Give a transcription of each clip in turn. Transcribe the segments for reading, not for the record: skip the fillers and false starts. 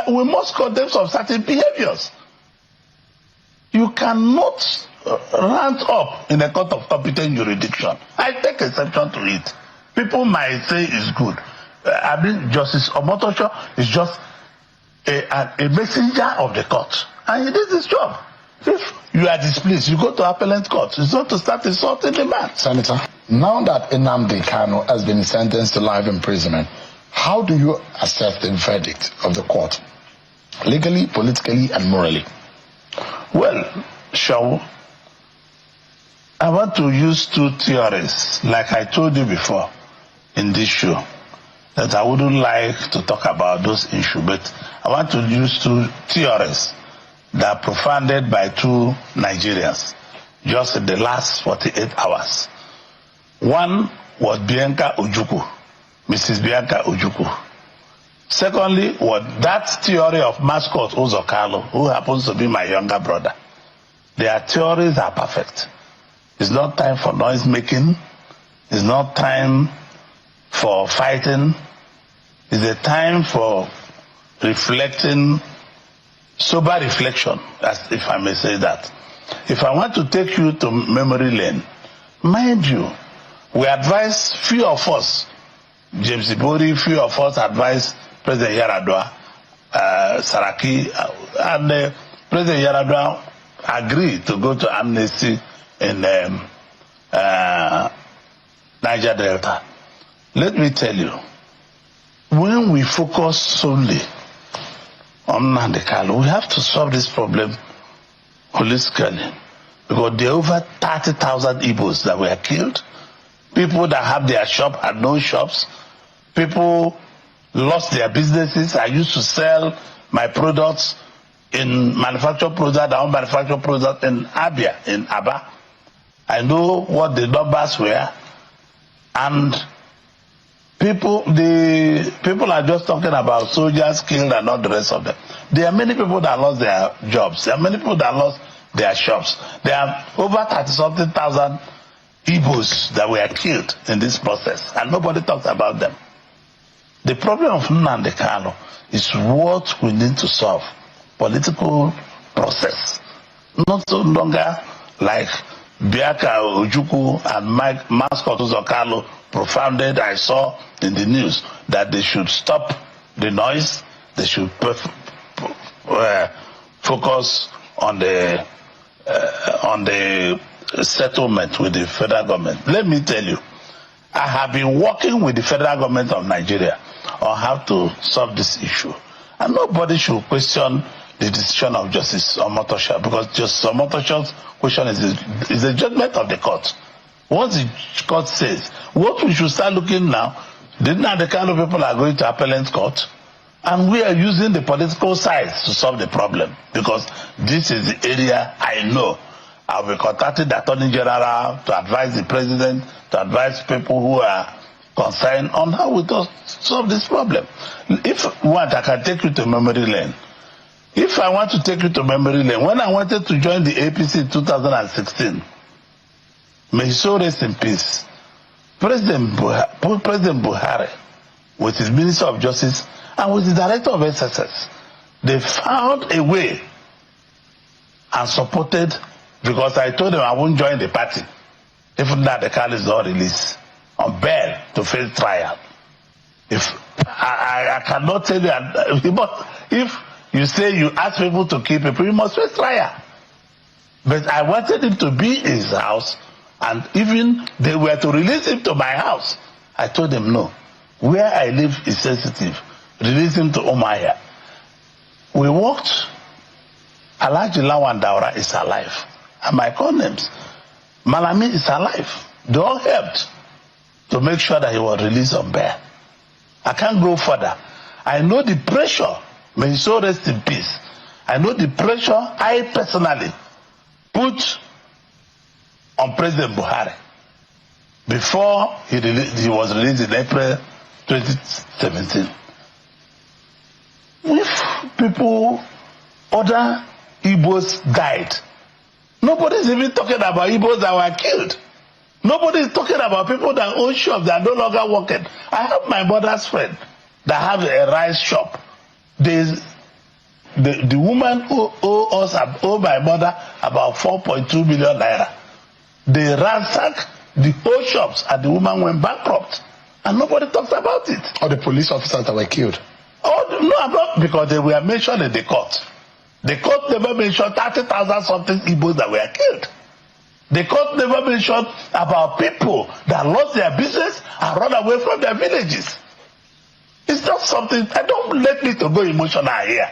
we must condemn some certain behaviors. You cannot rant up in a court of competent jurisdiction. I take exception to it. People might say it's good. I mean, Justice Omotosho is just a messenger of the court. And he did his job. If you are displeased, you go to appellate court. It's not to start insulting the man. Senator, now that Nnamdi Kanu has been sentenced to life imprisonment, how do you assess the verdict of the court? Legally, politically, and morally? Well, Shaw, I want to use two theories, like I told you before in this show, that I wouldn't like to talk about those issues, but I want to use two theories that are profounded by two Nigerians just in the last 48 hours. One was Bianca Ojukwu, Mrs. Bianca Ojukwu. Secondly, was that theory of mascot Uzou Kalu, who happens to be my younger brother. Their theories are perfect. It's not time for noise making. It's not time for fighting. It's a time for reflecting, sober reflection, as if I may say that. If I want to take you to memory lane, mind you, we advise few of us, James Ibori, few of us advise President Yaradua, Saraki, and President Yaradua agreed to go to amnesty in Niger Delta. Let me tell you, when we focus solely on Nnamdi Kanu, we have to solve this problem holistically, because there are over 30,000 Igbos that were killed, people that have their shop and no shops, people lost their businesses. I used to sell my products in manufactured products, I own manufactured products in Abia, in Aba. I know what the numbers were, and people are just talking about soldiers killed and not the rest of them. There are many people that lost their jobs. There are many people that lost their shops. There are over 30-something thousand Igbos that were killed in this process, and nobody talks about them. The problem of Nnamdi Kanu is what we need to solve. Political process. Not so longer like Bianca Ojukwu and mascot Uzou Kalu profounded. I saw in the news that they should stop the noise. They should focus on the settlement with the federal government. Let me tell you, I have been working with the federal government of Nigeria on how to solve this issue. And nobody should question the decision of Justice Omotosho, because Justice Omotosho's question is a judgment of the court. Once the court says, what we should start looking now, the kind of people are going to appellate court, and we are using the political sides to solve the problem, because this is the area I know. I'll be contacting the Attorney General to advise the President, to advise people who are concerned on how we solve this problem. If you want, I can take you to memory lane. If I want to take you to memory lane, when I wanted to join the APC in 2016, may his soul rest in peace, President Buhari, with his Minister of Justice and with the Director of SSS, they found a way and supported, because I told them I won't join the party if Nnamdi Kanu is not released on bail to face trial. If I cannot tell you, but if you say you ask people to keep people, you must face trial. But I wanted him to be in his house, and even they were to release him to my house. I told them no. Where I live is sensitive. Release him to Omaya. We walked. Alhaji Lawan Daura is alive. And my names. Malami is alive. They all helped to make sure that he was released on bail. I can't go further. I know the pressure. May his soul rest in peace. I know the pressure I personally put on President Buhari before he was released in April 2017. If people, other Igbos died, nobody's even talking about Igbos that were killed. Nobody's talking about people that own shops that are no longer working. I have my mother's friend that have a rice shop. They the woman who owe my mother about 4.2 million naira. They ransacked the whole shops and the woman went bankrupt. And nobody talks about it. Or the police officers that were killed. Oh, no, I'm not, because they were mentioned in the court. The court never mentioned 30,000 something Igbos that were killed. The court never mentioned about people that lost their business and run away from their villages. It's not something, I don't let me to go emotional here.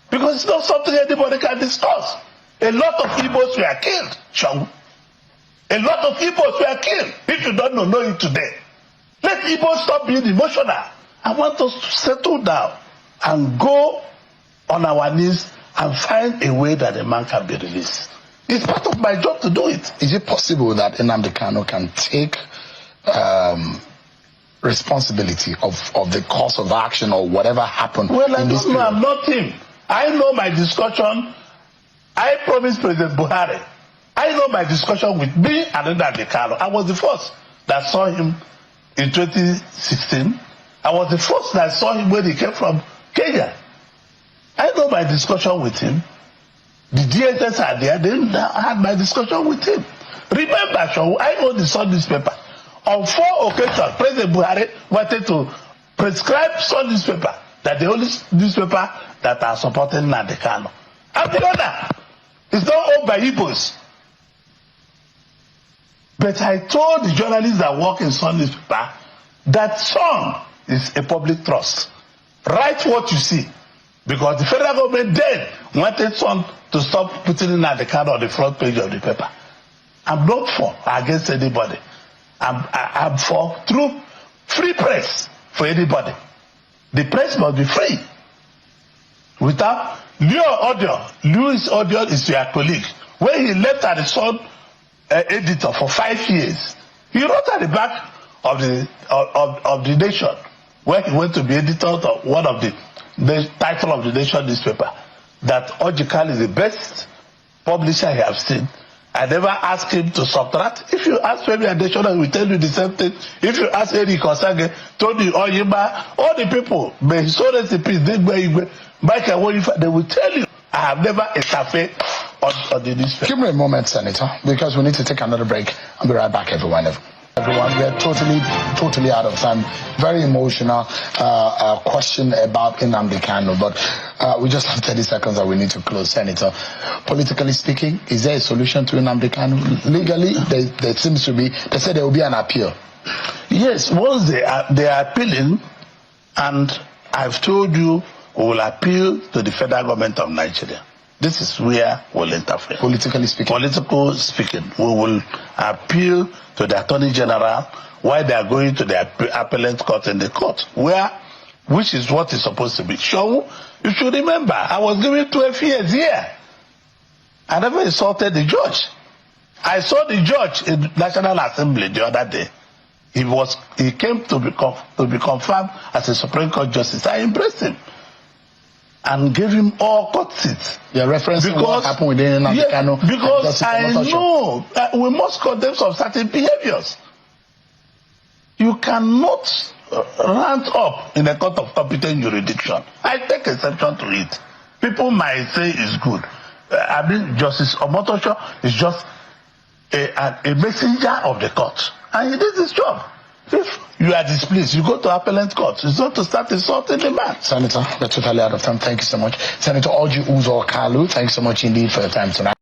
Because it's not something anybody can discuss. A lot of Igbos were killed, Sean. A lot of Igbos were killed. If you don't know it today. Let Igbos stop being emotional. I want us to settle down and go on our knees and find a way that the man can be released. It's part of my job to do it. Is it possible that Nnamdi Kanu can take responsibility of the course of action or whatever happened? Well, I don't know. I'm not him. I know my discussion. I promised President Buhari. I know my discussion with me and Nnamdi Kanu. I was the first that saw him in 2016. I was the first that saw him when he came from Kenya. I know my discussion with him. The DSS are there. They had my discussion with him. Remember, Sean, I own the Sun newspaper. On 4 occasions, President Buhari wanted to prescribe Sun newspaper, that the only newspaper that are supporting Nnamdi Kanu. And the other is not owned by Igbos. But I told the journalists that work in Sun newspaper that Sun is a public trust. Write what you see. Because the federal government then wanted Sun to stop putting Nnamdi Kanu on the front page of the paper. I'm not for against anybody. I'm for true free press for anybody. The press must be free. Without Louis Audio is your colleague. When he left at the Sun editor for 5 years, he wrote at the back of the Nation, where he went to be editor of one of the title of the Nation newspaper, that Orji is the best publisher he has seen. I never asked him to subtract. If you ask Femi Adesina, he will tell you the same thing. If you ask Eric Osage, Tony Oyima, all the people, may his own recipes, Michael Wonifa, they will tell you, I have never interfered on the newspaper. Give me a moment, Senator, because we need to take another break. I'll be right back, everyone. Everyone, we are totally out of time. Very emotional question about Nnamdi Kanu, but we just have 30 seconds that we need to close. Senator, politically speaking, is there a solution to Nnamdi Kanu? Legally, there seems to be. They said there will be an appeal. Yes, once they are appealing, and I've told you we will appeal to the federal government of Nigeria. This is where we'll interfere. Politically speaking. Politically speaking, we will appeal to the Attorney General while they are going to the appellate court in the court, which is what is supposed to be. So you should remember, I was given 12 years here. I never insulted the judge. I saw the judge in National Assembly the other day. He came to be confirmed as a Supreme Court justice. I embraced him and gave him all court seats. You're referencing what happened with Nnamdi Kanu. Because I know we must condemn some certain behaviors. You cannot rant up in a court of competent jurisdiction. I take exception to it. People might say it's good. Justice Omotosho is just a messenger of the court. And he did his job. If you are displeased, you go to appellate court. It's not to start insulting the man. Senator, we're totally out of time. Thank you so much. Senator Orji Uzou Kalu, thanks so much indeed for your time tonight.